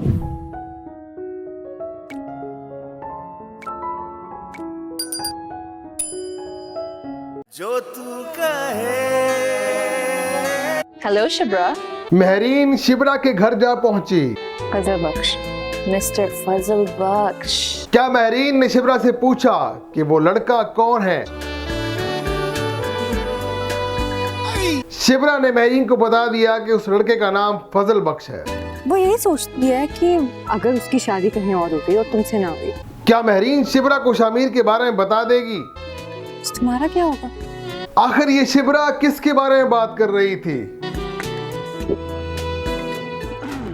जो तू कहे। हेलो शिब्रा। महरीन शिबरा के घर जा पहुंची। फजल बख्श, मिस्टर फजल बख्श। क्या महरीन ने शिबरा से पूछा कि वो लड़का कौन है? शिबरा ने महरीन को बता दिया कि उस लड़के का नाम फजल बख्श है। वो यही सोचती है कि अगर उसकी शादी कहीं और हो गई और तुमसे ना हुई, क्या महरीन शिबरा को शामिर के बारे में बता देगी? तो तुम्हारा क्या होगा? आखिर ये शिबरा किसके बारे में बात कर रही थी?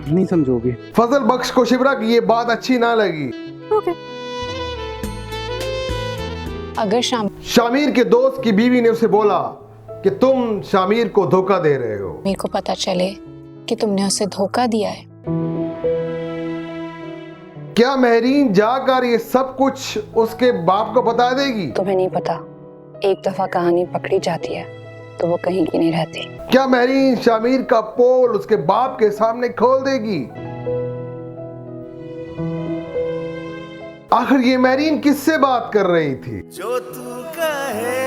नहीं समझोगे। फजल बख्श को शिबरा की ये बात अच्छी ना लगी। ओके। अगर शामिर के दोस्त की बीवी ने उसे बोला कि तुम शामिर को धोखा दे रहे हो। मेरे को पता चले कि तुमने उसे धोखा दिया है, क्या महरीन जाकर ये सब कुछ उसके बाप को बता देगी? तुम्हें नहीं पता, एक दफा कहानी पकड़ी जाती है तो वो कहीं की नहीं रहती। क्या महरीन शामिर का पोल उसके बाप के सामने खोल देगी? आखिर ये महरीन किससे बात कर रही थी? जो तू कहे।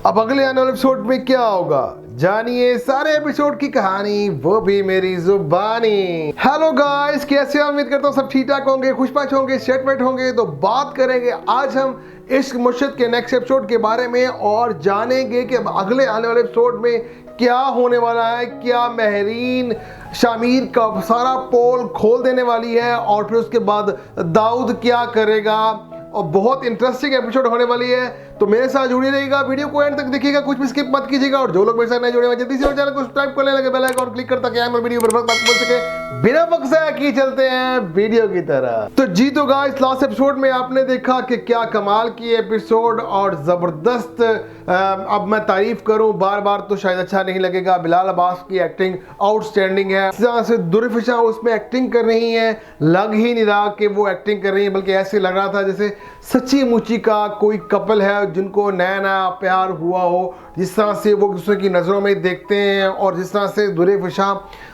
अब अगले आने वाले एपिसोड में क्या होगा, जानिए सारे एपिसोड की कहानी, वो भी मेरी जुबानी। हेलो गाइस, कैसे हो? उम्मीद करता हूँ सब ठीक ठाक होंगे, खुशपाश होंगे, सेटमेट होंगे। तो बात करेंगे आज हम इश्क मुर्शिद के नेक्स्ट एपिसोड के बारे में और जानेंगे कि अगले आने वाले एपिसोड में क्या होने वाला है। क्या महरीन शामिर का सारा पोल खोल देने वाली है और फिर उसके बाद दाऊद क्या करेगा? और बहुत इंटरेस्टिंग एपिसोड होने वाली है, तो मेरे साथ जुड़े रहिएगा, वीडियो को एंड तक देखिएगा, कुछ भी स्किप मत कीजिएगा। और जो लोग मेरे साथ नहीं जुड़े हुए जल्दी से मेरे चैनल को सब्सक्राइब कर लें, बेल आइकन क्लिक कर ताकि आगे वीडियो बर्बाद मत हो सके। बिना वक्त की चलते हैं वीडियो की तरह। तो जी तो गाइस, लास्ट एपिसोड में आपने देखा कि क्या कमाल की एपिसोड और जबरदस्त। अब मैं तारीफ करूं बार बार तो शायद अच्छा नहीं लगेगा। बिलाल अब्बास की एक्टिंग आउटस्टैंडिंग है। इस तरह से दुर्फिशा उसमें एक्टिंग कर रही है, लग ही नहीं रहा कि वो एक्टिंग कर रही है, बल्कि ऐसे लग रहा था जैसे सच्ची मुच्ची का कोई कपल है जिनको नया नया प्यार हुआ हो। जिस तरह से वो दूसरे की नज़रों में देखते हैं और जिस तरह से दुर्फिशा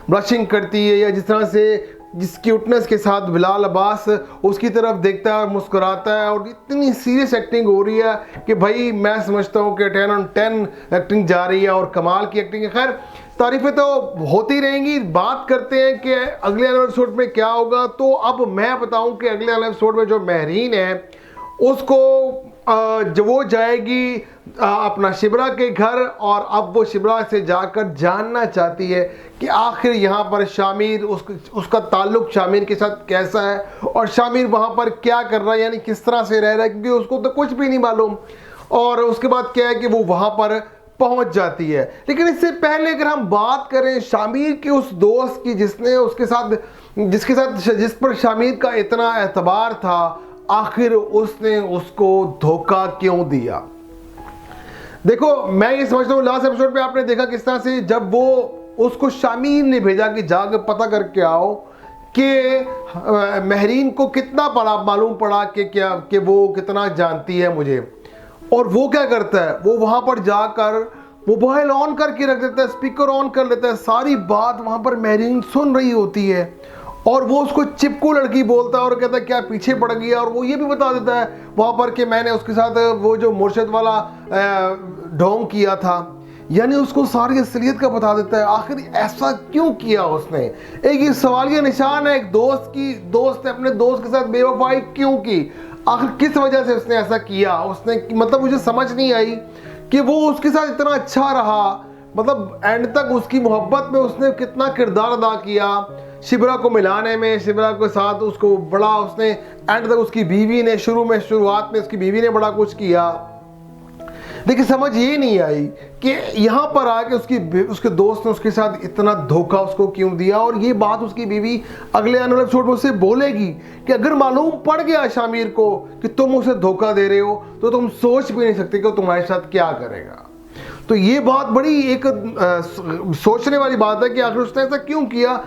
ब्लशिंग करती है, या जिस तरह से जिस क्यूटनेस के साथ बिलाल अब्बास उसकी तरफ देखता है और मुस्कुराता है, और इतनी सीरियस एक्टिंग हो रही है कि भाई मैं समझता हूँ कि 10 on 10 एक्टिंग जा रही है और कमाल की एक्टिंग है। खैर, तारीफें तो होती रहेंगी। बात करते हैं कि अगले एपिसोड में क्या होगा। तो अब मैं बताऊं कि अगले एपिसोड में जो महरीन है उसको जब वो जाएगी अपना शिबरा के घर, और अब वो शिबरा से जाकर जानना चाहती है कि आखिर यहाँ पर शामिर उसका ताल्लुक शामिर के साथ कैसा है और शामिर वहाँ पर क्या कर रहा है, यानी किस तरह से रह रहा है, क्योंकि उसको तो कुछ भी नहीं मालूम। और उसके बाद क्या है कि वो वहाँ पर पहुँच जाती है। लेकिन इससे पहले अगर हम बात करें शामिर के उस दोस्त की जिस पर शामिर का इतना एतबार था, आखिर उसने उसको धोखा क्यों दिया? देखो, मैं ये समझता हूँ लास्ट एपिसोड में आपने देखा किस तरह से जब वो उसको शामिर ने भेजा कि जाकर पता करके आओ कि महरीन को कितना पड़ा मालूम पड़ा कि वो कितना जानती है मुझे। और वो क्या करता है, वो वहाँ पर जाकर मोबाइल ऑन करके रख देता है, स्पीकर ऑन कर लेता है, सारी बात वहाँ पर महरीन सुन रही होती है। और वो उसको चिपकू लड़की बोलता है और कहता है क्या पीछे पड़ गया। और वो ये भी बता देता है वहाँ पर कि मैंने उसके साथ वो जो मुर्शिद वाला ढोंग किया था, यानी उसको सारी असलियत का बता देता है। आखिर ऐसा क्यों किया उसने? एक ये सवालिया निशान है। एक दोस्त ने अपने दोस्त के साथ बेवफाई क्यों की? आखिर किस वजह से उसने ऐसा किया? उसने मतलब मुझे समझ नहीं आई कि वो उसके साथ इतना अच्छा रहा, मतलब एंड तक उसकी मोहब्बत में उसने कितना किरदार अदा किया शिबरा को मिलाने में। शिबरा के साथ उसको बड़ा उसने एंड तक उसकी बीवी ने शुरुआत में उसकी बीवी ने बड़ा कुछ किया। लेकिन समझ ये नहीं आई कि यहाँ पर आके उसके दोस्त ने उसके साथ इतना धोखा उसको क्यों दिया। और ये बात उसकी बीवी अगले आने वाले एपिसोड में उससे बोलेगी कि अगर मालूम पड़ गया शामिर को कि तुम उसे धोखा दे रहे हो तो तुम सोच भी नहीं सकते कि वो तुम्हारे साथ क्या करेगा। तो ये बात बड़ी एक सोचने वाली बात है कि आखिर उसने ऐसा क्यों किया।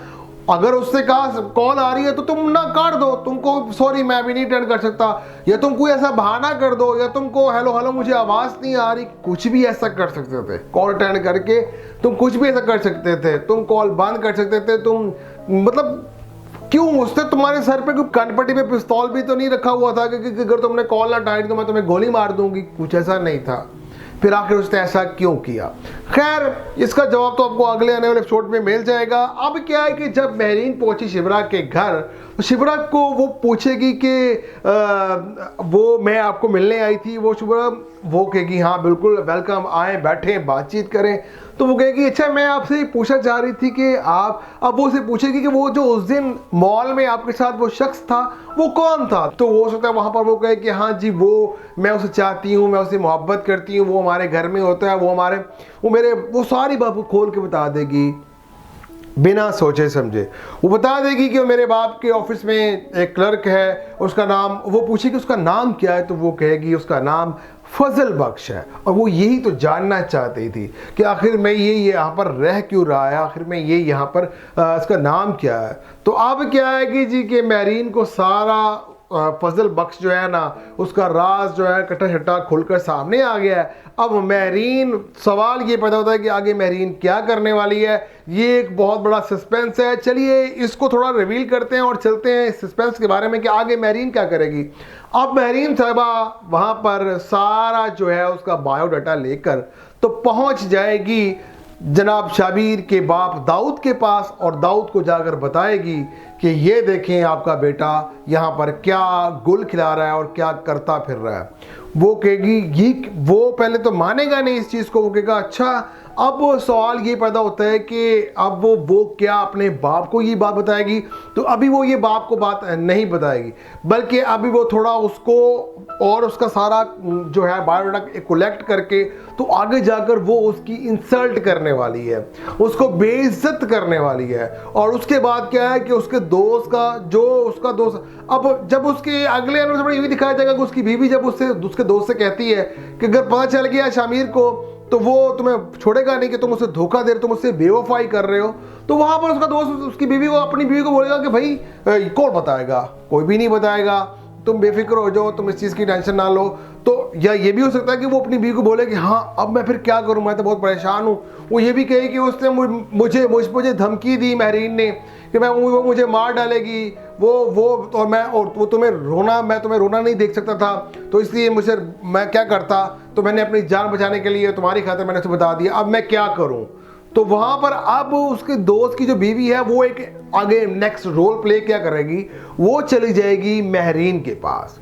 अगर उससे कहा कॉल आ रही है तो तुम ना काट दो, तुमको सॉरी मैं भी नहीं अटेंड कर सकता, या तुम कोई ऐसा बहाना कर दो, या तुमको हेलो मुझे आवाज़ नहीं आ रही, कुछ भी ऐसा कर सकते थे। कॉल अटेंड करके तुम कुछ भी ऐसा कर सकते थे, तुम कॉल बंद कर सकते थे, तुम मतलब क्यों, उसने तुम्हारे सर पे कोई कनपट्टी पे पिस्तौल भी तो नहीं रखा हुआ था कि अगर तुमने कॉल ना उठाई तो मैं तुम्हें गोली मार दूंगी, कुछ ऐसा नहीं था। फिर आखिर उसने ऐसा क्यों किया? खैर इसका जवाब तो आपको अगले आने वाले एपिसोड में मिल जाएगा। अब क्या है कि जब मेहरीन पहुंची शिवराग के घर तो शिवराग को वो पूछेगी कि वो मैं आपको मिलने आई थी। वो शिवराग वो कहेगी हाँ बिल्कुल वेलकम, आए बैठे बातचीत करें। तो वो कहेगी अच्छा मैं आपसे पूछना चाह रही थी कि आप, अब वो उसे पूछेगी कि वो जो उस दिन मॉल में आपके साथ वो शख्स था वो कौन था। तो वो सोचता है वहाँ पर वो कहे कि हाँ जी वो मैं उसे चाहती हूँ, मैं उसे मोहब्बत करती हूँ, वो हमारे घर में होता है, वो सारी बात खोल के बता देगी बिना सोचे समझे। वो बता देगी कि मेरे बाप के ऑफिस में एक क्लर्क है, उसका नाम, वो पूछेगी उसका नाम क्या है, तो वो कहेगी उसका नाम फजल बख्श है। और वो यही तो जानना चाहती थी कि आखिर मैं ये यहाँ पर रह क्यों रहा है, आखिर मैं ये यहाँ पर इसका नाम क्या है। तो अब क्या है कि जी कि मेहरीन को सारा फजल बख्श जो है ना उसका राज जो है कटा शटा खुलकर सामने आ गया है। अब मेहरीन, सवाल ये पैदा होता है कि आगे मेहरीन क्या करने वाली है। ये एक बहुत बड़ा सस्पेंस है। चलिए इसको थोड़ा रिवील करते हैं और चलते हैं इस सस्पेंस के बारे में कि आगे मेहरीन क्या करेगी। अब मेहरीन साहिबा वहाँ पर सारा जो है उसका बायोडाटा लेकर तो पहुँच जाएगी जनाब शाबीर के बाप दाऊद के पास और दाऊद को जाकर बताएगी कि ये देखें आपका बेटा यहाँ पर क्या गुल खिला रहा है और क्या करता फिर रहा है। वो कहेगी ये, वो पहले तो मानेगा नहीं इस चीज़ को। वो कहेगा अच्छा, अब सवाल ये पैदा होता है कि अब वो क्या अपने बाप को ये बात बताएगी। तो अभी वो ये बाप को बात नहीं बताएगी, बल्कि अभी वो थोड़ा उसको और उसका सारा जो है बायोडाटा कलेक्ट करके तो आगे जाकर वो उसकी इंसल्ट करने वाली है, उसको बेइज्जत करने वाली है। और उसके बाद क्या है कि उसके दोस्त का जो उसका दोस्त, अब जब उसके अगले एपिसोड में ये भी दिखाया जाएगा कि उसकी बीवी जब उसके दोस्त से कहती है कि अगर पता चल गया शामिर को तो वो तुम्हें छोड़ेगा नहीं, कि तुम उसे धोखा दे रहे हो, तुम उससे बेवफाई कर रहे हो। तो वहां पर उसका दोस्त उसकी बीवी को, अपनी बीवी को बोलेगा कि भाई कौन बताएगा, कोई भी नहीं बताएगा, तुम बेफिक्र हो जाओ, तुम इस चीज़ की टेंशन ना लो। तो या ये भी हो सकता है कि वो अपनी बीवी को बोले कि हाँ अब मैं फिर क्या करूँ, मैं तो बहुत परेशान हूँ। वो ये भी कहे कि उसने मुझे धमकी दी मेहरीन ने कि वो मुझे मार डालेगी, वो तुम्हें रोना नहीं देख सकता था, तो इसलिए मैं क्या करता, तो मैंने अपनी जान बचाने के लिए तुम्हारी खातिर मैंने उसे बता दिया, अब मैं क्या करूं। तो वहां पर अब उसके दोस्त की जो बीवी है वो एक आगे नेक्स्ट रोल प्ले क्या करेगी, वो चली जाएगी मेहरीन के पास।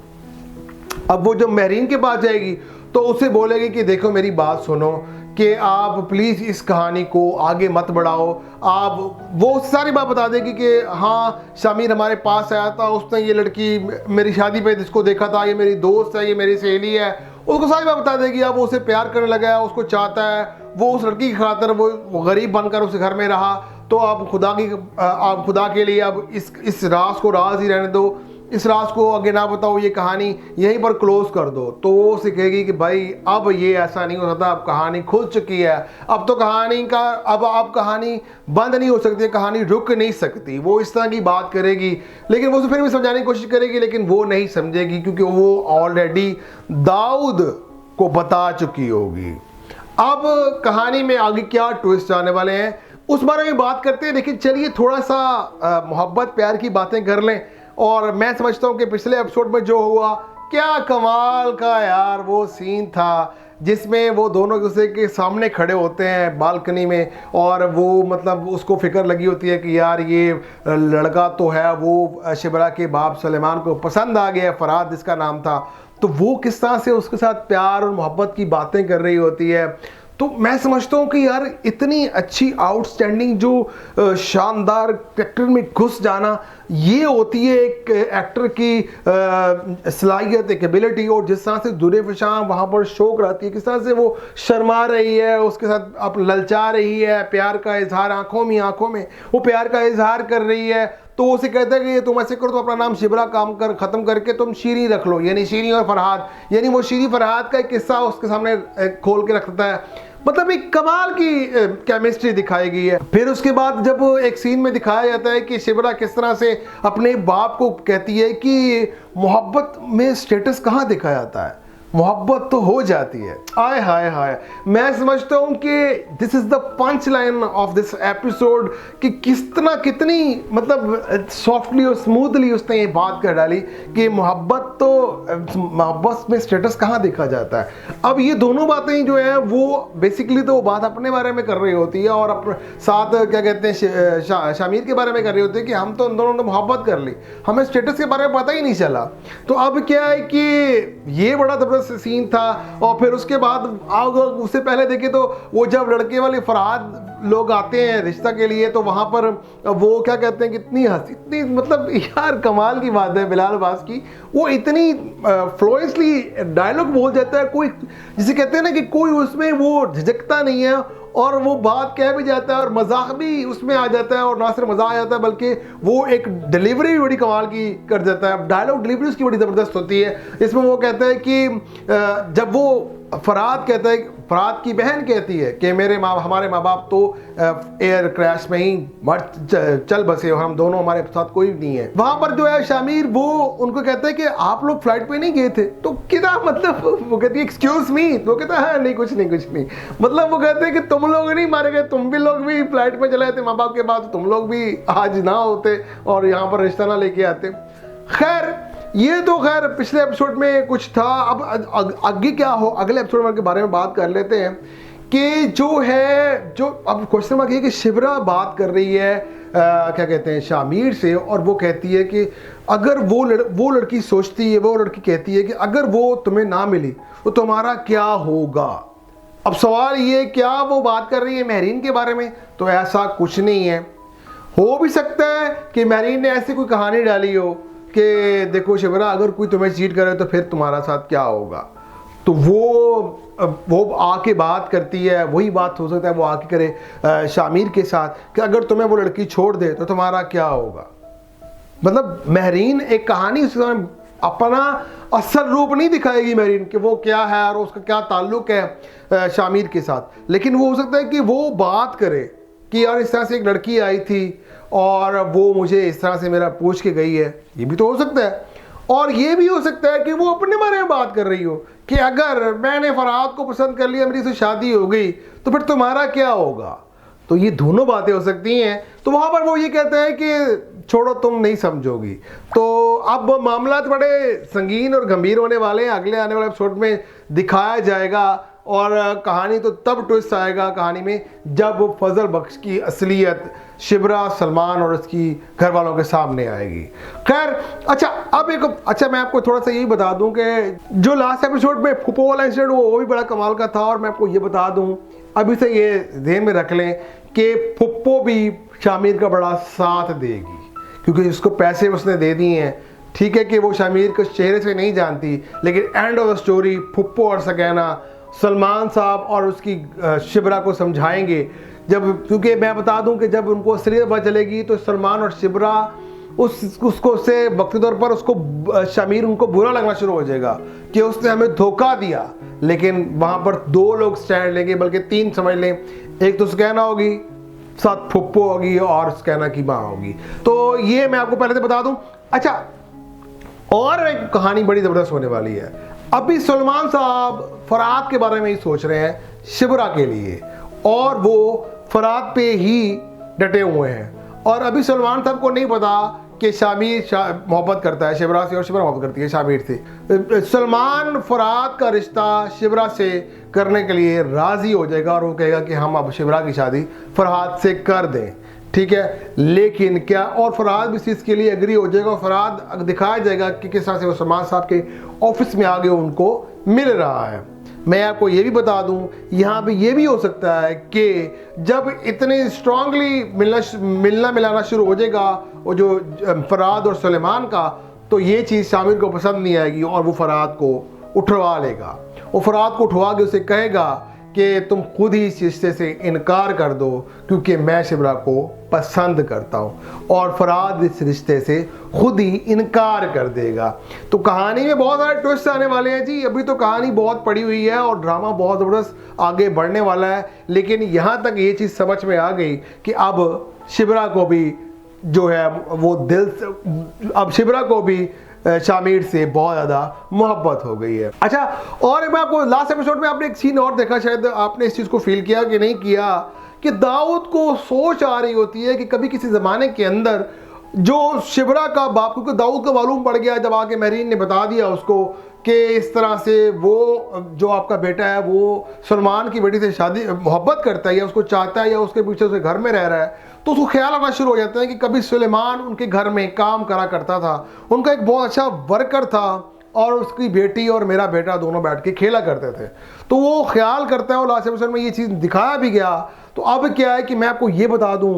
अब वो जब मेहरीन के पास जाएगी तो उससे बोलेगी कि देखो मेरी बात सुनो कि आप प्लीज़ इस कहानी को आगे मत बढ़ाओ। आप वो सारी बात बता देगी कि हाँ शामिर हमारे पास आया था, उसने ये लड़की मेरी शादी पे जिसको देखा था, ये मेरी दोस्त है, ये मेरी सहेली है, उसको सारी बात बता देगी। अब वो उसे प्यार करने लगा है, उसको चाहता है, वो उस लड़की की खातिर वो गरीब बनकर उस घर में रहा। तो आप खुदा के लिए अब इस राज को राज ही रहने दो, इस राज को आगे ना बताओ, ये कहानी यहीं पर क्लोज कर दो। तो वो उसे कहेगी कि भाई अब ये ऐसा नहीं हो सकता, अब कहानी खुल चुकी है, अब तो अब कहानी बंद नहीं हो सकती, कहानी रुक नहीं सकती। वो इस तरह की बात करेगी, लेकिन वो उसे फिर भी समझाने की कोशिश करेगी, लेकिन वो नहीं समझेगी क्योंकि वो ऑलरेडी दाऊद को बता चुकी होगी। अब कहानी में आगे क्या ट्विस्ट आने वाले हैं उस बारे में बात करते हैं, लेकिन चलिए थोड़ा सा मोहब्बत प्यार की बातें कर लें। और मैं समझता हूँ कि पिछले एपिसोड में जो हुआ, क्या कमाल का यार वो सीन था जिसमें वो दोनों दूसरे के सामने खड़े होते हैं बालकनी में, और वो मतलब उसको फिक्र लगी होती है कि यार ये लड़का तो है वो शिबरा के बाप सलेमान को पसंद आ गया, फरहाद जिसका नाम था। तो वो किस तरह से उसके साथ प्यार और मोहब्बत की बातें कर रही होती है। तो मैं समझता हूँ कि यार इतनी अच्छी आउटस्टैंडिंग जो शानदार कैरेक्टर में घुस जाना, ये होती है एक एक्टर की सलाहियत, एक एबिलिटी। और जिस तरह से दुरे फिशां वहाँ पर शो कराती है, किस तरह से वो शर्मा रही है, उसके साथ अब ललचा रही है, प्यार का इजहार आंखों में वो प्यार का इजहार कर रही है। तो वो उसे कहता है कि तुम ऐसे करो, तो अपना नाम शिबरा ख़त्म करके तुम शीरी रख लो, यानी शीरी और फरहाद, यानी वो शीरी फरहाद का एक किस्सा उसके सामने खोल के रखता है। मतलब एक कमाल की केमिस्ट्री दिखाई गई है। फिर उसके बाद जब एक सीन में दिखाया जाता है कि शिबरा किस तरह से अपने बाप को कहती है कि मोहब्बत में स्टेटस कहाँ देखा जाता है, मोहब्बत तो हो जाती है। आय हाय हाय, मैं समझता हूँ कि this is the punch line of this episode कि कितनी मतलब सॉफ्टली और स्मूथली उसने ये बात कर डाली कि मोहब्बत में स्टेटस कहाँ देखा जाता है। अब ये दोनों बातें जो है वो बेसिकली तो वो बात अपने बारे में कर रही होती है और अपने साथ क्या कहते हैं शामिर के बारे में कर रही होती है कि हम तो दोनों ने मोहब्बत कर ली, हमें स्टेटस के बारे में पता ही नहीं चला। तो अब क्या है कि ये बड़ा जबरदस्त सीन था। और फिर उसके बाद आओ उससे पहले देखे तो वो जब लड़के वाले फरहाद लोग आते हैं रिश्ता के लिए तो वहां पर वो क्या कहते हैं कितनी हंसी, इतनी मतलब यार कमाल की बात है बिलाल अब्बास की, वो इतनी फ्लुएंटली डायलॉग बोल जाता है, कोई जिसे कहते हैं ना कि कोई उसमें वो झिझकता नहीं है और वो बात कह भी जाता है और मजाक भी उसमें आ जाता है और ना सिर्फ मजाक आ जाता है बल्कि वो एक डिलीवरी भी बड़ी कमाल की कर देता है। डायलॉग डिलीवरी उसकी बड़ी ज़बरदस्त होती है। इसमें वो कहता है कि जब वो फरहाद कहता है, फरहाद की बहन कहती है कि हमारे माँ बाप तो एयर क्रैश में ही चल बसे और हम दोनों, हमारे साथ कोई नहीं है। वहां पर जो है शामिर वो उनको कहता है कि आप लोग फ्लाइट पे नहीं गए थे, तो क्या मतलब वो कहती है एक्सक्यूज मी, तो कहता है नहीं कुछ नहीं, मतलब वो कहते हैं कि तुम लोग नहीं मारे गए, तुम भी लोग भी फ्लाइट में चले थे माँ बाप के बाद, तुम लोग भी आज ना होते और यहाँ पर रिश्ता ना लेके आते। खैर ये तो खैर पिछले एपिसोड में कुछ था। अब आगे क्या हो अगले एपिसोड के बारे में बात कर लेते हैं कि जो अब क्वेश्चन मार्क ये कि शिवरा बात कर रही है क्या कहते हैं शामिर से और वो कहती है कि अगर वो लड़की सोचती है, वो लड़की कहती है कि अगर वो तुम्हें ना मिली तो तुम्हारा क्या होगा। अब सवाल ये क्या वो बात कर रही है महरीन के बारे में, तो ऐसा कुछ नहीं है। हो भी सकता है कि महरीन ने ऐसी कोई कहानी डाली हो कि देखो शिवरा अगर कोई तुम्हें चीट करे तो फिर तुम्हारा साथ क्या होगा, तो वो आके बात करती है। वही बात हो सकता है वो आके करे शामिर के साथ कि अगर तुम्हें वो लड़की छोड़ दे तो तुम्हारा क्या होगा। मतलब महरीन एक कहानी उस समय अपना असल रूप नहीं दिखाएगी महरीन कि वो क्या है और उसका क्या ताल्लुक है शामिर के साथ, लेकिन वो हो सकता है कि वो बात करे कि यार इस तरह से एक लड़की आई थी और वो मुझे इस तरह से मेरा पूछ के गई है, ये भी तो हो सकता है। और ये भी हो सकता है कि वो अपने बारे में बात कर रही हो कि अगर मैंने फरहाद को पसंद कर लिया, मेरी से शादी हो गई तो फिर तुम्हारा क्या होगा। तो ये दोनों बातें हो सकती हैं। तो वहाँ पर वो ये कहते हैं कि छोड़ो तुम नहीं समझोगी। तो अब मामला बड़े संगीन और गंभीर होने वाले हैं, अगले आने वाले एपिसोड में दिखाया जाएगा और कहानी तो तब ट्विस्ट आएगा कहानी में जब फजल बख्श की असलियत शिबरा, सलमान और उसकी घर वालों के सामने आएगी। खैर अच्छा मैं आपको थोड़ा सा यही बता दूं कि जो लास्ट एपिसोड में फुप्पो वाला इंसिडेंट वो भी बड़ा कमाल का था। और मैं आपको ये बता दूं अभी से ये ध्यान में रख लें कि फुप्पो भी शामिर का बड़ा साथ देगी क्योंकि उसको पैसे उसने दे दिए हैं। ठीक है कि वो शामिर को चेहरे से नहीं जानती, लेकिन एंड ऑफ द स्टोरी फुप्पो और सकैना सलमान साहब और उसकी शिबरा को समझाएंगे। क्योंकि मैं बता दूं कि जब उनको असलियत पता चलेगी तो सलमान और शिबरा उसको से वक्ती तौर पर उसको शामिर उनको बुरा लगना शुरू हो जाएगा कि उसने हमें धोखा दिया। लेकिन वहां पर दो लोग स्टैंड लेंगे, बल्कि तीन समझ लें, एक तो सकैना होगी, साथ फुप्पो होगी और सकैना की माँ होगी। तो ये मैं आपको पहले से बता दूं। अच्छा, और एक कहानी बड़ी जबरदस्त होने वाली है। अभी सलमान साहब फरहाद के बारे में ही सोच रहे हैं शिबरा के लिए और वो फरहाद पे ही डटे हुए हैं। और अभी सलमान साहब को नहीं पता कि शामिर मोहब्बत करता है शिबरा से और शिबरा मोहब्बत करती है शामिर से। सलमान फरहाद का रिश्ता शिबरा से करने के लिए राजी हो जाएगा और वो कहेगा कि हम अब शिबरा की शादी फरहाद से कर दें। ठीक है, लेकिन क्या और फरहाद भी इस चीज़ के लिए एग्री हो जाएगा और फरहाद दिखाया जाएगा कि किस तरह से वो सलमान साहब के ऑफिस में आगे उनको मिल रहा है। मैं आपको ये भी बता दूं यहाँ पे ये भी हो सकता है कि जब इतने स्ट्रांगली मिलना मिलाना शुरू हो जाएगा वो जो फरहाद और सुलेमान का, तो ये चीज़ शामिर को पसंद नहीं आएगी और वो फरहाद को उठवा लेगा। वो फरहाद को उठवा के उसे कहेगा कि तुम खुद ही इस रिश्ते से इनकार कर दो क्योंकि मैं शिबरा को पसंद करता हूँ। और फरहाद इस रिश्ते से खुद ही इनकार कर देगा। तो कहानी में बहुत सारे ट्विस्ट आने वाले हैं जी। अभी तो कहानी बहुत पड़ी हुई है और ड्रामा बहुत ज़बरदस्त आगे बढ़ने वाला है, लेकिन यहाँ तक ये चीज़ समझ में आ गई कि अब शिबरा को भी जो है वो दिल से, अब शिबरा को भी शामिर से बहुत ज़्यादा मोहब्बत हो गई है। अच्छा, और मैं आपको लास्ट एपिसोड में आपने एक सीन और देखा, शायद आपने इस चीज़ को फील किया कि नहीं किया, कि दाऊद को सोच आ रही होती है कि कभी किसी ज़माने के अंदर जो शिबरा का बाप, क्योंकि दाऊद को मालूम पड़ गया जब आके महरीन ने बता दिया उसको कि इस तरह से वो जो आपका बेटा है वो सलमान की बेटी से शादी मोहब्बत करता है या उसको चाहता है या उसके पीछे उसके घर में रह रहा है, तो उसको ख्याल आना शुरू हो जाता है कि कभी सुलेमान उनके घर में काम करा करता था, उनका एक बहुत अच्छा वर्कर था और उसकी बेटी और मेरा बेटा दोनों बैठ के खेला करते थे। तो वो ख्याल करता है और लास्ट एपिसोड में ये चीज़ दिखाया भी गया। तो अब क्या है कि मैं आपको ये बता दूं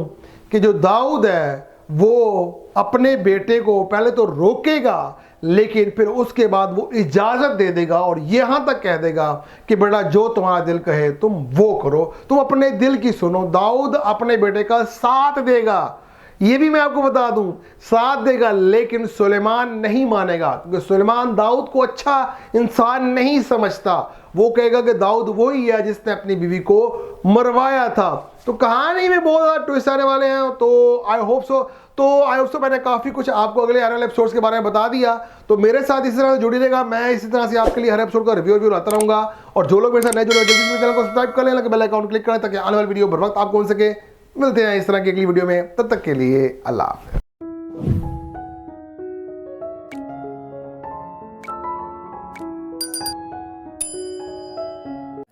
कि जो दाऊद है वो अपने बेटे को पहले तो रोकेगा, लेकिन फिर उसके बाद वो इजाज़त दे देगा और यहाँ तक कह देगा कि बेटा जो तुम्हारा दिल कहे तुम वो करो, तुम अपने दिल की सुनो। दाऊद अपने बेटे का साथ देगा, ये भी मैं आपको बता दूं, साथ देगा, लेकिन सुलेमान नहीं मानेगा, क्योंकि सुलेमान दाऊद को अच्छा इंसान नहीं समझता। वो कहेगा कि दाऊद वही है जिसने अपनी बीवी को मरवाया था। तो कहानी में बहुत ज़्यादा ट्विस्ट आने वाले हैं। तो आई होप सो मैंने काफ़ी कुछ आपको अगले आने वाले एपिसोड्स के बारे में बता दिया। तो मेरे साथ इसी तरह से जुड़ी रहेगा, मैं इसी तरह से आपके लिए हर एपिसोड का रिव्यू लाता रहूँगा। और जो लोग मेरे साथ नए जुड़े जल्दी से चैनल को सब्सक्राइब कर लें, बेल आइकन क्लिक करें ताकि आने वाली वीडियो बर वक्त आपको मिल सके। मिलते हैं इस तरह की अगली वीडियो में, तब तक के लिए अल्लाह हाफ़िज़।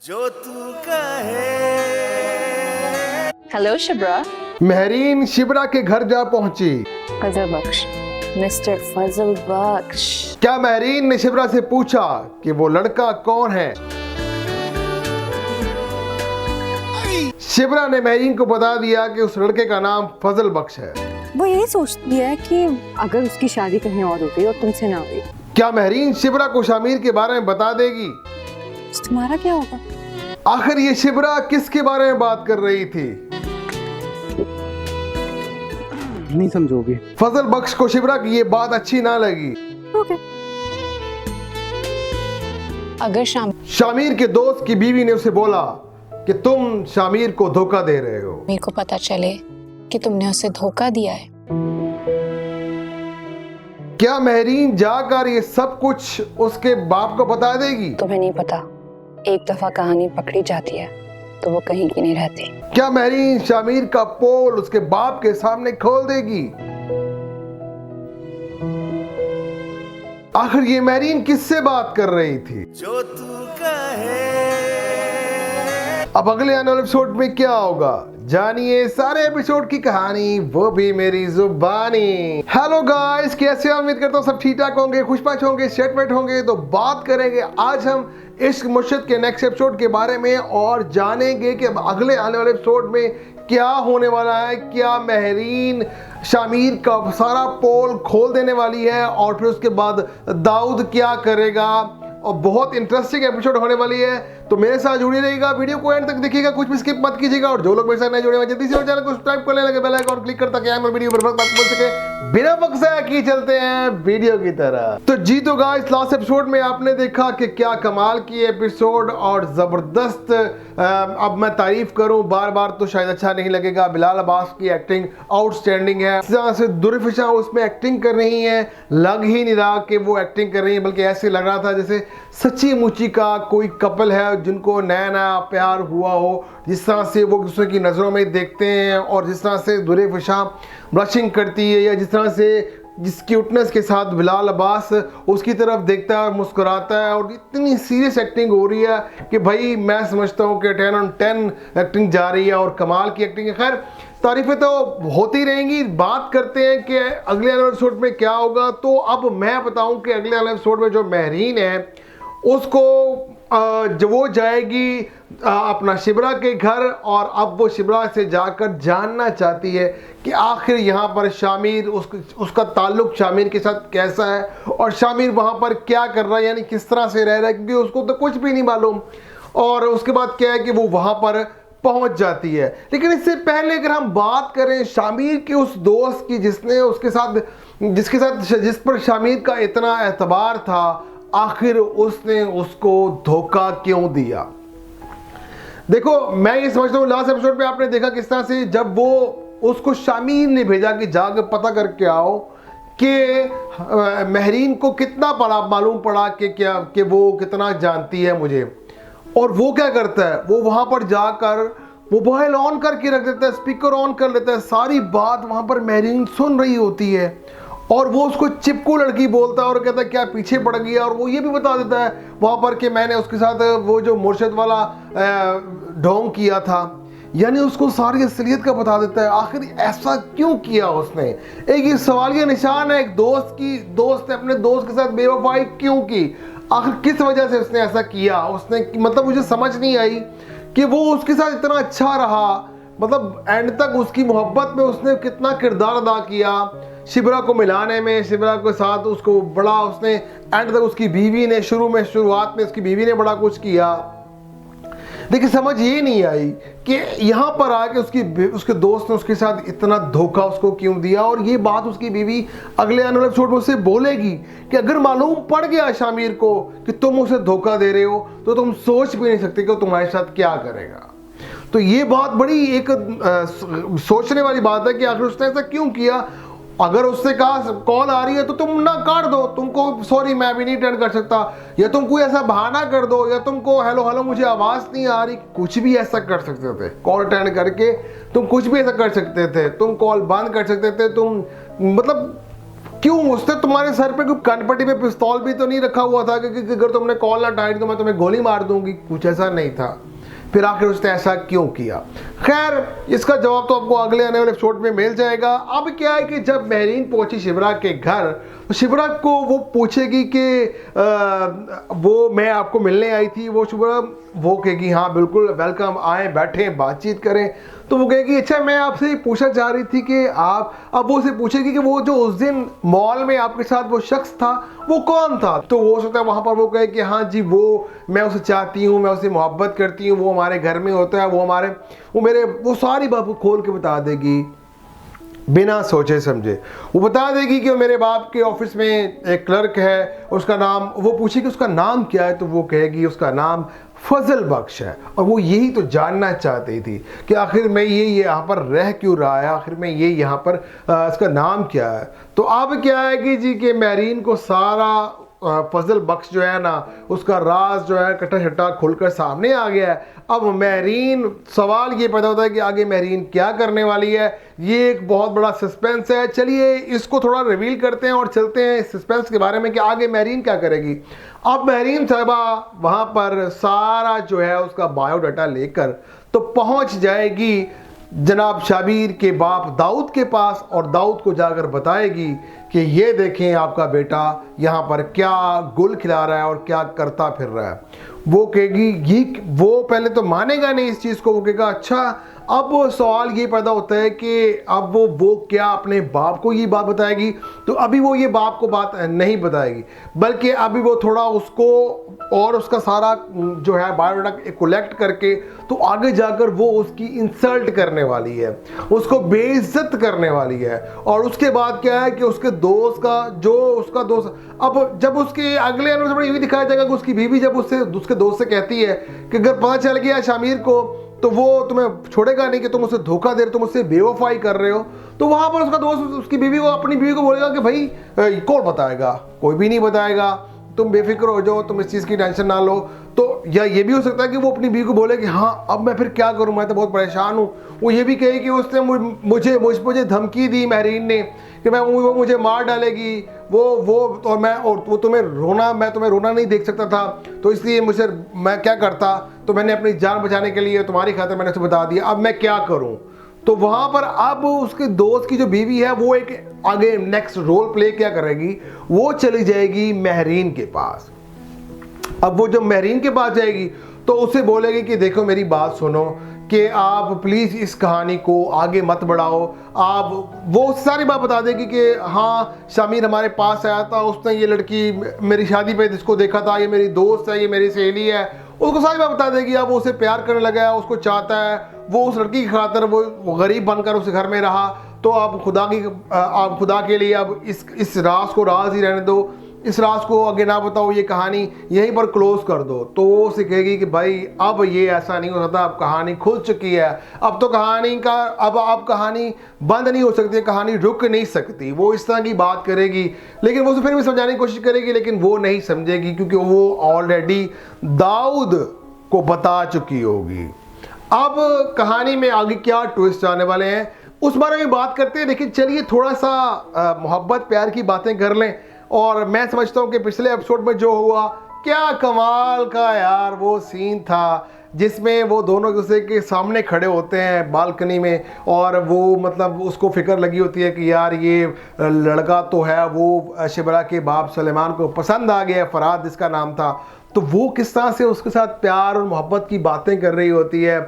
जो तू कहे। हेलो शिब्रा। महरीन शिबरा के घर जा पहुंची। फजल बख्श, मिस्टर फजल बख्श। क्या महरीन ने शिबरा से पूछा कि वो लड़का कौन है? शिबरा ने महरीन को बता दिया कि उस लड़के का नाम फजल बख्श है। वो यही सोचती है कि अगर उसकी शादी कहीं और हो गई और तुमसे ना हुई, क्या महरीन शिबरा को शामिर के बारे में बता देगी? तुम्हारा क्या होगा? आखिर ये शिबरा किसके बारे में बात कर रही थी? नहीं समझोगे। फजल बख्श को शिबरा की ये बात अच्छी ना लगी। ओके। अगर शामिर के दोस्त की बीवी ने उसे बोला कि तुम शामिर को धोखा दे रहे हो। मेरे को पता चले कि तुमने उसे धोखा दिया है, क्या महरीन जाकर ये सब कुछ उसके बाप को बता देगी? तुम्हें नहीं पता, एक दफा कहानी पकड़ी जाती है तो वो कहीं की नहीं रहती। क्या महरीन शामिर का पोल उसके बाप के सामने खोल देगी? आखिर ये महरीन किससे बात कर रही थी? जो तू कहे। अब अगले आने वाले एपिसोड में क्या होगा, जानिए सारे एपिसोड की कहानी, वो भी मेरी जुबानी। हेलो गाइस, कैसे हैं? उम्मीद करता हूँ सब ठीक ठाक होंगे, खुशपाश होंगे, सेटमेंट होंगे। तो बात करेंगे आज हम इश्क मुर्शिद के नेक्स्ट एपिसोड के बारे में और जानेंगे कि अब अगले आने वाले एपिसोड में क्या होने वाला है। क्या महरीन शामिर का सारा पोल खोल देने वाली है और फिर उसके बाद दाऊद क्या करेगा? और बहुत इंटरेस्टिंग एपिसोड होने वाली है, तो मेरे साथ जुड़ी रहिएगा, वीडियो को एंड तक देखिएगा, कुछ भी स्किप मत कीजिएगा। और जो लोग मेरे साथ नहीं जुड़े हुए जल्दी से चैनल को सब्सक्राइब कर लें, बेल आइकन क्लिक करता कि आने वीडियो पर बात बोल सके। बिना वक्त ज़ाया किए चलते हैं वीडियो की तरह। तो जी तो गाइस, लास्ट एपिसोड में आपने देखा कि क्या कमाल की एपिसोड और ज़बरदस्त। अब मैं तारीफ करूं बार बार तो शायद अच्छा नहीं लगेगा। बिलाल अब्बास की एक्टिंग आउटस्टैंडिंग है। इस तरह से दुरफिशा उसमें एक्टिंग कर रही है, लग ही नहीं रहा कि वो एक्टिंग कर रही है, बल्कि ऐसे लग रहा था जैसे सच्ची मुच्ची का कोई कपल है जिनको नया नया प्यार हुआ हो। जिस तरह से वो दूसरे की नज़रों में देखते हैं और जिस तरह से दुरफिशा ब्लशिंग करती है, या जिस तरह से जिस क्यूटनेस के साथ बिलाल अब्बास उसकी तरफ देखता है और मुस्कुराता है, और इतनी सीरियस एक्टिंग हो रही है कि भाई मैं समझता हूँ कि 10 on 10 एक्टिंग जा रही है और कमाल की एक्टिंग है। खैर, तारीफें तो होती रहेंगी। बात करते हैं कि अगले एपिसोड में क्या होगा। तो अब मैं बताऊं कि अगले एपिसोड में जो महरीन है उसको जब वो जाएगी अपना शिबरा के घर, और अब वो शिबरा से जाकर जानना चाहती है कि आखिर यहाँ पर शामिर उसका ताल्लुक शामिर के साथ कैसा है और शामिर वहाँ पर क्या कर रहा है, यानी किस तरह से रह रहा है, क्योंकि उसको तो कुछ भी नहीं मालूम। और उसके बाद क्या है कि वो वहाँ पर पहुँच जाती है। लेकिन इससे पहले अगर हम बात करें शामिर के उस दोस्त की जिस पर शामिर का इतना एतबार था, आखिर उसने उसको धोखा क्यों दिया? देखो, मैं ये समझता हूँ लास्ट एपिसोड में आपने देखा किस तरह से जब वो उसको शामिर ने भेजा कि जाकर पता करके आओ कि महरीन को कितना पड़ा मालूम पड़ा कि वो कितना जानती है मुझे। और वो क्या करता है, वो वहाँ पर जाकर मोबाइल ऑन करके रख देता है, स्पीकर ऑन कर लेता है, सारी बात वहाँ पर महरीन सुन रही होती है। और वो उसको चिपकू लड़की बोलता है और कहता है क्या पीछे पड़ गया। और वो ये भी बता देता है वहाँ पर कि मैंने उसके साथ वो जो मुर्शद वाला ढोंग किया था, यानी उसको सारी असलियत का बता देता है। आखिर ऐसा क्यों किया उसने, एक ये सवालिया निशान है। एक दोस्त ने अपने दोस्त के साथ बेवफाई क्यों की, आखिर किस वजह से उसने ऐसा किया। उसने मतलब मुझे समझ नहीं आई कि वो उसके साथ इतना अच्छा रहा, मतलब एंड तक उसकी मोहब्बत में उसने कितना किरदार अदा किया, शिबरा को मिलाने में, शिबरा के साथ उसको बड़ा उसने एंड तक उसकी बीवी ने शुरुआत में उसकी बीवी ने बड़ा कुछ किया। देखिए समझ ये नहीं आई कि यहाँ पर आके उसके दोस्त ने उसके साथ इतना धोखा उसको क्यों दिया। और ये बात उसकी बीवी अगले आने वाले एपिसोड में उससे बोलेगी कि अगर मालूम पड़ गया शामिर को कि तुम उसे धोखा दे रहे हो तो तुम सोच भी नहीं सकते कि वो तुम्हारे साथ क्या करेगा। तो ये बात बड़ी एक सोचने वाली बात है कि आखिर उसने ऐसा क्यों किया। अगर उससे कहा कॉल आ रही है तो तुम ना काट दो, तुमको सॉरी मैं अभी नहीं अटेंड कर सकता, या तुम कोई ऐसा बहाना कर दो, या तुमको हेलो मुझे आवाज़ नहीं आ रही, कुछ भी ऐसा कर सकते थे। कॉल अटेंड करके तुम कुछ भी ऐसा कर सकते थे, तुम कॉल बंद कर सकते थे, तुम मतलब क्यों। उसने तुम्हारे सर पे कोई कनपट्टी पे पिस्तौल भी तो नहीं रखा हुआ था कि अगर तुमने कॉल ना उठाई तो मैं तुम्हें गोली मार दूंगी, कुछ ऐसा नहीं था। फिर आखिर उसने ऐसा क्यों किया। खैर इसका जवाब तो आपको अगले आने वाले एपिसोड में मिल जाएगा। अब क्या है कि जब महरीन पहुंची शिबरा के घर तो शिबरा को वो पूछेगी कि वो मैं आपको मिलने आई थी। वो शिबरा वो कहेगी हाँ बिल्कुल वेलकम, आए बैठे बातचीत करें। तो वो कहेगी अच्छा मैं आपसे पूछना चाह रही थी कि आप, अब वो उसे पूछेगी कि वो जो उस दिन मॉल में आपके साथ वो शख्स था वो कौन था। तो वो सोचता है वहाँ पर वो कहे कि हाँ जी वो मैं उसे चाहती हूँ, मैं उसे मोहब्बत करती हूँ, वो हमारे घर में होता है, वो सारी बात खोल के बता देगी बिना सोचे समझे। वो बता देगी कि मेरे बाप के ऑफिस में एक क्लर्क है, उसका नाम, वो पूछेगी उसका नाम क्या है तो वो कहेगी उसका नाम फजल बख्श है। और वो यही तो जानना चाहती थी कि आखिर मैं ये यहाँ पर रह क्यों रहा है, आखिर मैं ये यहाँ पर इसका नाम क्या है। तो अब क्या है कि जी कि महरीन को सारा फजल बख्श जो है ना उसका राज जो है कट्टा शट्टा खुलकर सामने आ गया है। अब महरीन, सवाल ये पैदा होता है कि आगे महरीन क्या करने वाली है। ये एक बहुत बड़ा सस्पेंस है। चलिए इसको थोड़ा रिवील करते हैं और चलते हैं इस सस्पेंस के बारे में कि आगे महरीन क्या करेगी। अब महरीन साहिबा वहाँ पर सारा जो है उसका बायोडाटा लेकर तो पहुँच जाएगी जनाब शाबीर के बाप दाऊद के पास, और दाऊद को जाकर बताएगी कि ये देखें आपका बेटा यहाँ पर क्या गुल खिला रहा है और क्या करता फिर रहा है। वो कहेगी ये, वो पहले तो मानेगा नहीं इस चीज़ को, वो कहेगा अच्छा। अब सवाल ये पैदा होता है कि अब वो क्या अपने बाप को ये बात बताएगी। तो अभी वो ये बाप को बात नहीं बताएगी, बल्कि अभी वो थोड़ा उसको और उसका सारा जो है बायोडाटा कलेक्ट करके तो आगे जाकर वो उसकी इंसल्ट करने वाली है, उसको बेइज्जत करने वाली है। और उसके बाद क्या है कि उसके दोस्त का जो उसका दोस्त, अब जब उसके अगले एपिसोड में ये भी दिखाया जाएगा कि उसकी बीवी जब उससे उसके दोस्त से कहती है कि अगर पता चल गया शामिर को तो वो तुम्हें छोड़ेगा नहीं कि तुम उसे धोखा दे रहे हो, तुम उससे बेवफाई कर रहे हो। तो वहां पर उसका दोस्त उसकी बीवी को, अपनी बीवी को बोलेगा कि भाई कौन बताएगा, कोई भी नहीं बताएगा, तुम बेफिक्र हो जाओ, तुम इस चीज़ की टेंशन ना लो। तो या ये भी हो सकता है कि वो अपनी बीवी को बोले कि हाँ अब मैं फिर क्या करूँ, मैं तो बहुत परेशान हूँ। वो ये भी कहे कि उसने मुझे धमकी दी महरीन ने कि वो मुझे मार डालेगी, वो तुम्हें रोना नहीं देख सकता था, तो इसलिए मैं क्या करता, तो मैंने अपनी जान बचाने के लिए तुम्हारी खातिर मैंने उसे बता दिया, अब मैं क्या करूँ। तो वहाँ पर अब उसके दोस्त की जो बीवी है वो एक आगे नेक्स्ट रोल प्ले क्या करेगी, वो चली जाएगी महरीन के पास। अब वो जब महरीन के पास जाएगी तो उसे बोलेगी कि देखो मेरी बात सुनो कि आप प्लीज़ इस कहानी को आगे मत बढ़ाओ। आप वो सारी बात बता देगी कि हाँ शामिर हमारे पास आया था, उसने ये लड़की मेरी शादी पे जिसको देखा था, ये मेरी दोस्त है, ये मेरी सहेली है, उसको सारी बात बता देगी। अब वो उसे प्यार करने लगा है, उसको चाहता है, वो उस लड़की की खातिर वो गरीब बनकर उस घर में रहा। तो आप खुदा के लिए अब इस राज को राज ही रहने दो, इस राज को आगे ना बताओ, ये कहानी यहीं पर क्लोज कर दो। तो वो उसे कहेगी कि भाई अब ये ऐसा नहीं हो सकता, अब कहानी खुल चुकी है, अब तो कहानी का अब कहानी बंद नहीं हो सकती, कहानी रुक नहीं सकती। वो इस तरह की बात करेगी, लेकिन वो फिर भी समझाने की कोशिश करेगी, लेकिन वो नहीं समझेगी क्योंकि वो ऑलरेडी दाऊद को बता चुकी होगी। अब कहानी में आगे क्या ट्विस्ट आने वाले हैं उस बारे में बात करते हैं, लेकिन चलिए थोड़ा सा मोहब्बत प्यार की बातें कर लें। और मैं समझता हूँ कि पिछले एपिसोड में जो हुआ, क्या कमाल का यार वो सीन था जिसमें वो दोनों एक दूसरे के सामने खड़े होते हैं बालकनी में, और वो मतलब उसको फिक्र लगी होती है कि यार ये लड़का तो है वो शिबरा के बाप सुलेमान को पसंद आ गया, फरहाद जिसका नाम था, तो वो किस तरह से उसके साथ प्यार और मोहब्बत की बातें कर रही होती है।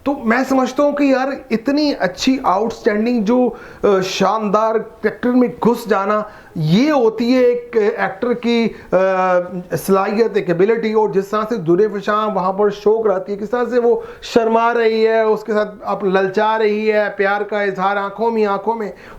तो मैं समझता हूँ कि यार इतनी अच्छी आउटस्टैंडिंग जो शानदार कैरेक्टर में घुस जाना, ये होती है एक एक्टर की सलाहियत, एक एबिलिटी। और जिस तरह से दुरे फशां वहाँ पर शौक रहती है, किस तरह से वो शर्मा रही है, उसके साथ आप ललचा रही है, प्यार का इजहार आंखों में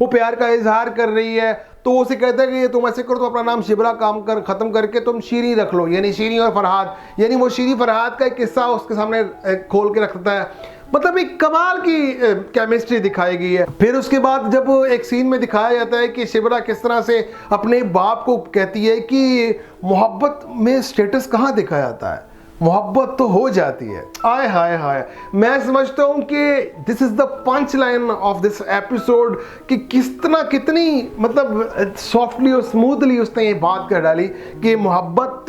वो प्यार का इजहार कर रही है। तो उसे कहता है कि तुम ऐसे करो तो अपना नाम शिबरा काम कर ख़त्म करके तुम शीरी रख लो, यानी शीरी और फरहाद, यानी वो शीरी फरहाद का एक किस्सा उसके सामने खोल के रखता है। मतलब एक कमाल की केमिस्ट्री दिखाई गई है। फिर उसके बाद जब एक सीन में दिखाया जाता है कि शिबरा किस तरह से अपने बाप को कहती है कि मोहब्बत में स्टेटस कहाँ देखा जाता है, मोहब्बत तो हो जाती है। आय हाय हाय, मैं समझता हूँ कि this is the punch line of this episode कि कितनी मतलब सॉफ्टली और स्मूथली उसने ये बात कर डाली कि मोहब्बत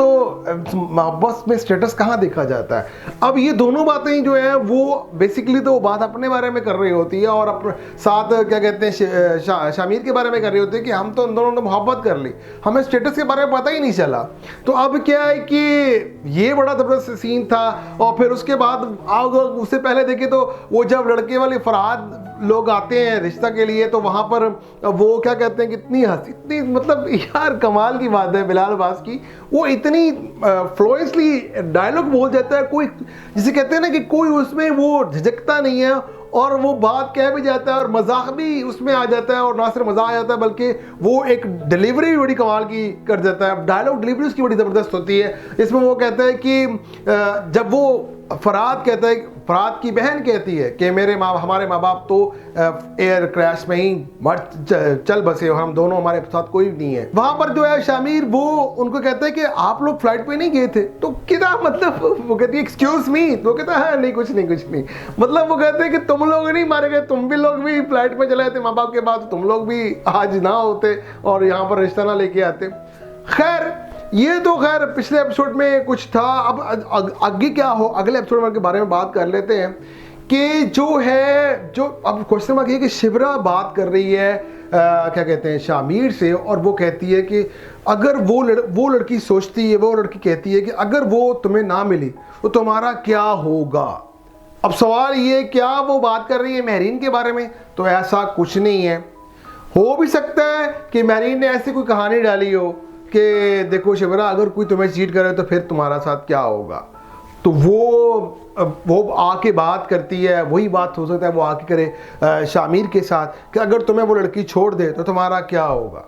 में स्टेटस कहाँ देखा जाता है। अब ये दोनों बातें जो है वो बेसिकली तो बात अपने बारे में कर रही होती है और अपने साथ क्या कहते हैं शामिर के बारे में कर रही होती है कि हम तो इन दोनों ने मोहब्बत कर ली, हमें स्टेटस के बारे में पता ही नहीं चला। तो अब क्या है कि ये बड़ा जबरदस्त सीन था। और फिर उसके बाद उससे पहले देखे तो वो जब लड़के वाले फरहाद लोग आते हैं रिश्ता के लिए, तो वहां पर वो क्या कहते हैं कि इतनी हंसी, इतनी मतलब यार कमाल की बात है बिलाल अब्बास की, वो इतनी फ्लुएंटली डायलॉग बोल जाता है, कोई जिसे कहते हैं ना कि कोई उसमें वो झिझकता नहीं है और वो बात कह भी जाता है और मजाक भी उसमें आ जाता है। और ना सिर्फ मजाक आ जाता है बल्कि वो एक डिलीवरी भी बड़ी कमाल की कर देता है, डायलॉग डिलीवरी उसकी बड़ी ज़बरदस्त होती है। इसमें वो कहता है कि जब वो फरहाद कहता है, फरहाद की बहन कहती है कि हमारे माँ बाप तो एयर क्रैश में ही चल बसे और हम दोनों, हमारे साथ कोई नहीं है। वहां पर जो है शामिर वो उनको कहता है कि आप लोग फ्लाइट पे नहीं गए थे, तो क्या मतलब, वो कहती है एक्सक्यूज मी, तो कहता है नहीं कुछ नहीं, मतलब वो कहते हैं कि तुम लोग नहीं मारे गए, तुम भी लोग भी फ्लाइट में चले थे माँ बाप के बाद, तुम लोग भी आज ना होते और यहाँ पर रिश्ता ना लेके आते। खैर ये तो खैर पिछले एपिसोड में कुछ था। अब आगे क्या हो, अगले एपिसोड के बारे में बात कर लेते हैं कि जो अब क्वेश्चन मार्क ये कि शिबरा बात कर रही है क्या कहते हैं शामिर से, और वो कहती है कि अगर वो लड़की सोचती है, वो लड़की कहती है कि अगर वो तुम्हें ना मिली तो तुम्हारा क्या होगा। अब सवाल ये, क्या वो बात कर रही है महरीन के बारे में? तो ऐसा कुछ नहीं है। हो भी सकता है कि महरीन ने ऐसी कोई कहानी डाली हो कि देखो शिबरा अगर कोई तुम्हें चीट करे तो फिर तुम्हारा साथ क्या होगा। तो वो आके बात करती है, वही बात हो सकता है वो आके करे शामिर के साथ कि अगर तुम्हें वो लड़की छोड़ दे तो तुम्हारा क्या होगा।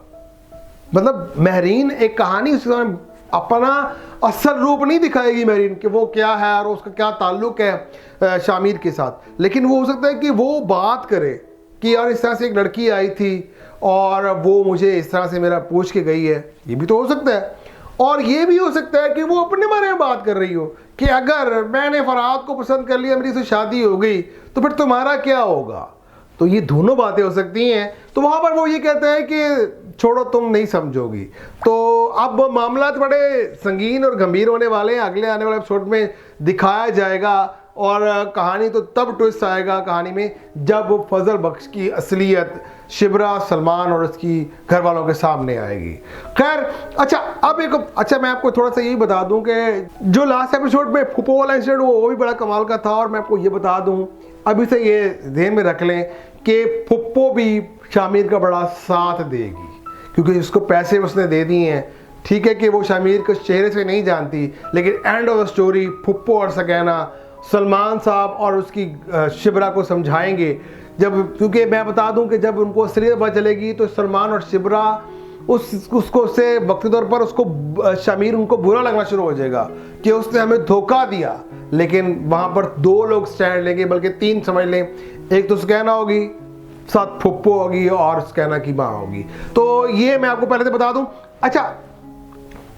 मतलब महरीन एक कहानी उसके समय अपना असल रूप नहीं दिखाएगी महरीन कि वो क्या है और उसका क्या ताल्लुक है शामिर के साथ, लेकिन वो हो सकता है कि वो बात करे कि यार इस तरह से एक लड़की आई थी और वो मुझे इस तरह से मेरा पूछ के गई है, ये भी तो हो सकता है। और ये भी हो सकता है कि वो अपने बारे में बात कर रही हो कि अगर मैंने फरहाद को पसंद कर लिया, मेरी से शादी हो गई तो फिर तुम्हारा क्या होगा। तो ये दोनों बातें हो सकती हैं। तो वहाँ पर वो ये कहता है कि छोड़ो तुम नहीं समझोगी। तो अब मामला बड़े संगीन और गंभीर होने वाले हैं, अगले आने वाले एपिसोड में दिखाया जाएगा। और कहानी तो तब ट्विस्ट आएगा कहानी में जब फजल बख्श की असलियत शिबरा, सलमान और उसकी घर वालों के सामने आएगी। खैर अच्छा मैं आपको थोड़ा सा यही बता दूं कि जो लास्ट एपिसोड में फुप्पो वाला इंसिडेंट वो भी बड़ा कमाल का था। और मैं आपको ये बता दूं, अभी से ये ध्यान में रख लें कि फुप्पो भी शामिर का बड़ा साथ देगी क्योंकि उसको पैसे उसने दे दिए हैं। ठीक है कि वो शामिर को चेहरे से नहीं जानती, लेकिन एंड ऑफ द स्टोरी फुप्पो और सकैना सलमान साहब और उसकी शिबरा को समझाएंगे। क्योंकि मैं बता दूं कि जब उनको असलियत पता चलेगी तो सलमान और शिबरा उसको से वक्ती तौर पर उसको शामिर उनको बुरा लगना शुरू हो जाएगा कि उसने हमें धोखा दिया। लेकिन वहां पर 2 लोग स्टैंड लेंगे, बल्कि 3 समझ लें। एक तो स्कैना होगी, साथ फुप्पो होगी और स्कैना की माँ होगी। तो ये मैं आपको पहले से बता दूं। अच्छा,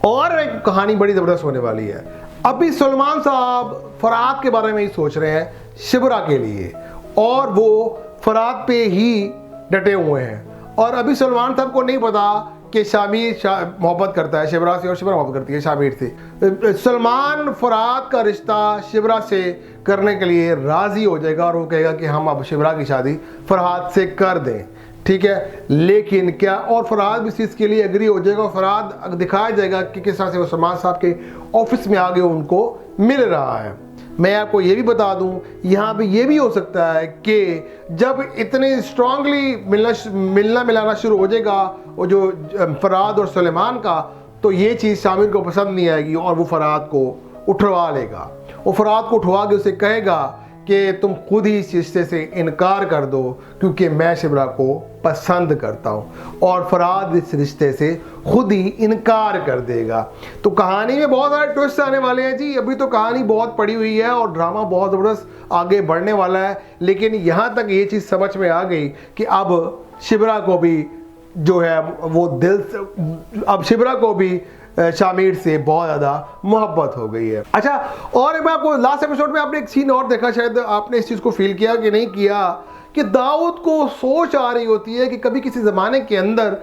और एक कहानी बड़ी जबरदस्त होने वाली है। अभी सलमान साहब फरहाद के बारे में ही सोच रहे हैं शिबरा के लिए, और वो फरहाद पे ही डटे हुए हैं। और अभी सलमान साहब को नहीं पता कि शामिर मोहब्बत करता है शिबरा से और शिबरा मोहब्बत करती है शामिर से। सलमान फरहाद का रिश्ता शिबरा से करने के लिए राजी हो जाएगा और वो कहेगा कि हम अब शिबरा की शादी फरहाद से कर दें, ठीक है। लेकिन क्या, और फरहाद भी इस चीज़ के लिए एग्री हो जाएगा। फरहाद दिखाया जाएगा कि किस तरह से वो सलमान साहब के ऑफिस में आगे उनको मिल रहा है। मैं आपको ये भी बता दूं, यहाँ पे ये भी हो सकता है कि जब इतने स्ट्रांगली मिलना मिलाना शुरू हो जाएगा वो जो फरहाद और सलेमान का, तो ये चीज़ शामिर को पसंद नहीं आएगी और वो फरहाद को उठवा लेगा। वो फरहाद को उठवा के उसे कहेगा कि तुम खुद ही इस रिश्ते से इनकार कर दो क्योंकि मैं शिबरा को पसंद करता हूँ, और फरहाद इस रिश्ते से खुद ही इनकार कर देगा। तो कहानी में बहुत सारे ट्विस्ट आने वाले हैं जी। अभी तो कहानी बहुत पड़ी हुई है और ड्रामा बहुत ज़बरदस्त आगे बढ़ने वाला है, लेकिन यहाँ तक ये चीज़ समझ में आ गई कि अब शिबरा को भी जो है वो दिल से, अब शिबरा को भी शामिर से बहुत ज़्यादा मोहब्बत हो गई है। अच्छा, और मैं आपको लास्ट एपिसोड में आपने एक सीन और देखा, शायद आपने इस चीज़ को फील किया कि नहीं किया, कि दाऊद को सोच आ रही होती है कि कभी किसी ज़माने के अंदर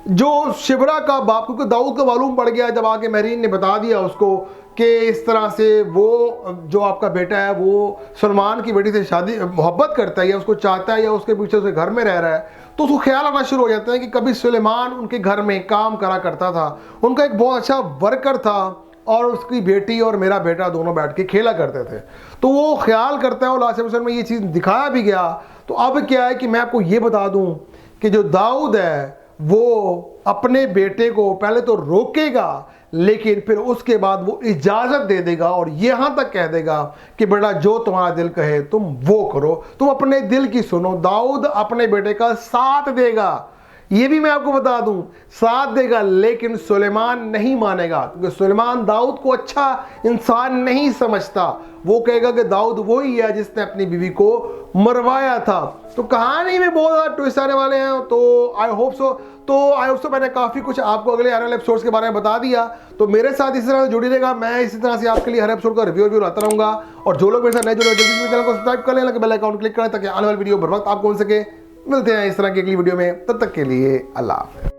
जो शिबरा का बाप, क्योंकि दाऊद को मालूम पड़ गया जब आके महरीन ने बता दिया उसको कि इस तरह से वो जो आपका बेटा है वो सलमान की बेटी से शादी मोहब्बत करता है या उसको चाहता है या उसके पीछे उसके घर में रह रहा है, तो उसको ख्याल आना शुरू हो जाता है कि कभी सुलेमान उनके घर में काम करा करता था, उनका एक बहुत अच्छा वर्कर था और उसकी बेटी और मेरा बेटा दोनों बैठ के खेला करते थे। तो वो ख्याल करता है और लास्ट एपिसोड में ये चीज़ दिखाया भी गया। तो अब क्या है कि मैं आपको ये बता दूं कि जो दाऊद है वो अपने बेटे को पहले तो रोकेगा, लेकिन फिर उसके बाद वो इजाज़त दे देगा और यहाँ तक कह देगा कि बेटा जो तुम्हारा दिल कहे तुम वो करो, तुम अपने दिल की सुनो। दाऊद अपने बेटे का साथ देगा, ये भी मैं आपको बता दूं, साथ देगा, लेकिन सुलेमान नहीं मानेगा क्योंकि सुलेमान दाऊद को अच्छा इंसान नहीं समझता। वो कहेगा कि दाऊद वही है जिसने अपनी बीवी को मरवाया था। तो कहानी में बहुत ज़्यादा ट्विस्ट आने वाले हैं। तो आई होप सो मैंने काफ़ी कुछ आपको अगले आने वाले एपिसोड्स के बारे में बता दिया। तो मेरे साथ इसी तरह से जुड़ी रहेगा, मैं इसी तरह से आपके लिए हर एपिसोड का रिव्यू लाता रहूँगा। और जो लोग मेरे साथ नए जुड़े जल्दी से चैनल को सब्सक्राइब कर लें, बेल आइकन क्लिक करें ताकि आने वाली वीडियो बर वक्त आपको मिल सके। मिलते हैं इस तरह की अगली वीडियो में, तब तक के लिए अल्लाह हाफ़िज़।